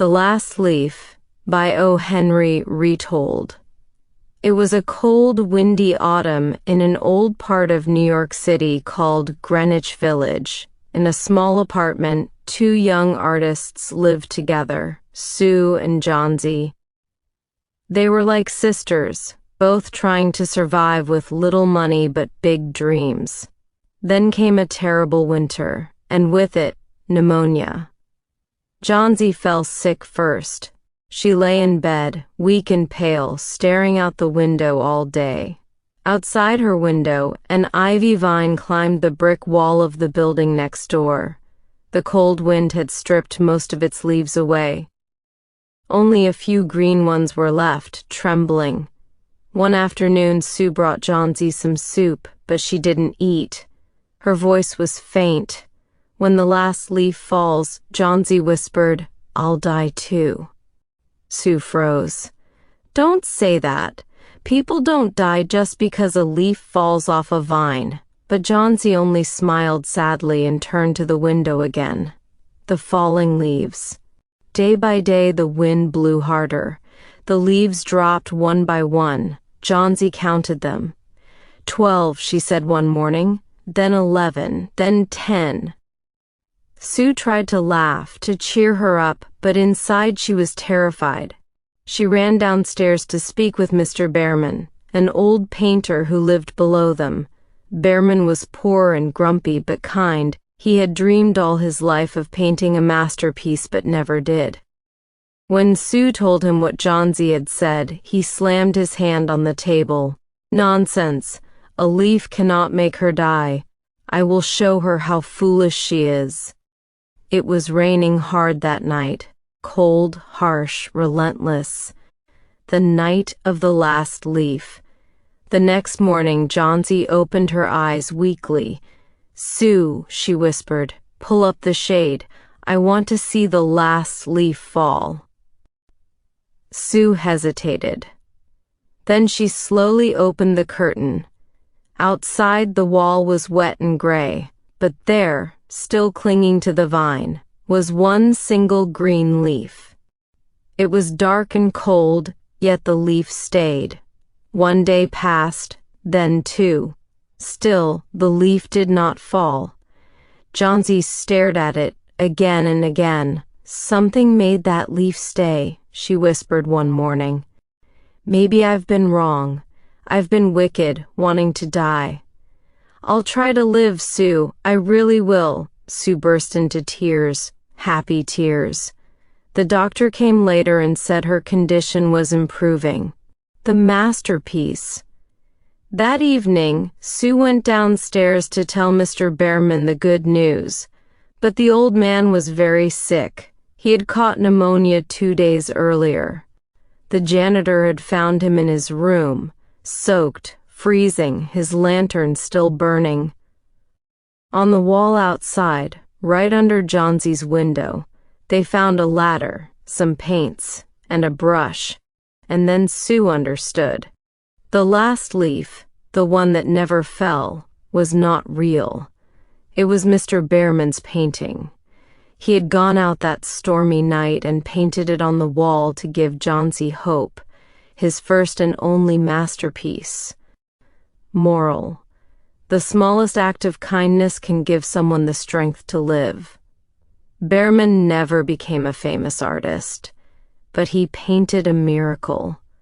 The Last Leaf by O. Henry Retold. It was a cold, windy autumn in an old part of New York City called Greenwich Village. In a small apartment, two young artists lived together, Sue and Johnsy. They were like sisters, both trying to survive with little money but big dreams. Then came a terrible winter, and with it, pneumonia. Johnsy fell sick first. She lay in bed, weak and pale, staring out the window all day. Outside her window, an ivy vine climbed the brick wall of the building next door. The cold wind had stripped most of its leaves away. Only a few green ones were left, trembling. One afternoon, Sue brought Johnsy some soup, but she didn't eat. Her voice was faint. When the last leaf falls, Johnsy whispered, "I'll die too." Sue froze. "Don't say that. People don't die just because a leaf falls off a vine." But Johnsy only smiled sadly and turned to the window again. The falling leaves. Day by day the wind blew harder. The leaves dropped one by one. Johnsy counted them. 12, she said one morning, then 11, then 10. Sue tried to laugh, to cheer her up, but inside she was terrified. She ran downstairs to speak with Mr. Behrman, an old painter who lived below them. Behrman was poor and grumpy but kind. He had dreamed all his life of painting a masterpiece but never did. When Sue told him what Johnsy had said, he slammed his hand on the table. "Nonsense. A leaf cannot make her die. I will show her how foolish she is." It was raining hard that night, cold, harsh, relentless. The night of the last leaf. The next morning, Johnsy opened her eyes weakly. "Sue," she whispered, "pull up the shade. I want to see the last leaf fall." Sue hesitated. Then she slowly opened the curtain. Outside, the wall was wet and gray, but there, still clinging to the vine, was one single green leaf. It was dark and cold, yet the leaf stayed. One day passed, then two. Still, the leaf did not fall. Johnsy stared at it again and again. "Something made that leaf stay," she whispered one morning. "Maybe I've been wrong. I've been wicked, wanting to die." "I'll try to live, Sue. I really will." Sue burst into tears, happy tears. The doctor came later and said her condition was improving. The masterpiece. That evening, Sue went downstairs to tell Mr. Behrman the good news. But the old man was very sick. He had caught pneumonia 2 days earlier. The janitor had found him in his room, soaked, freezing, his lantern still burning. On the wall outside, right under Johnsy's window, they found a ladder, some paints, and a brush. And then Sue understood. The last leaf, the one that never fell, was not real. It was Mr. Behrman's painting. He had gone out that stormy night and painted it on the wall to give Johnsy hope, his first and only masterpiece. Moral: the smallest act of kindness can give someone the strength to live. Behrman never became a famous artist, but he painted a miracle.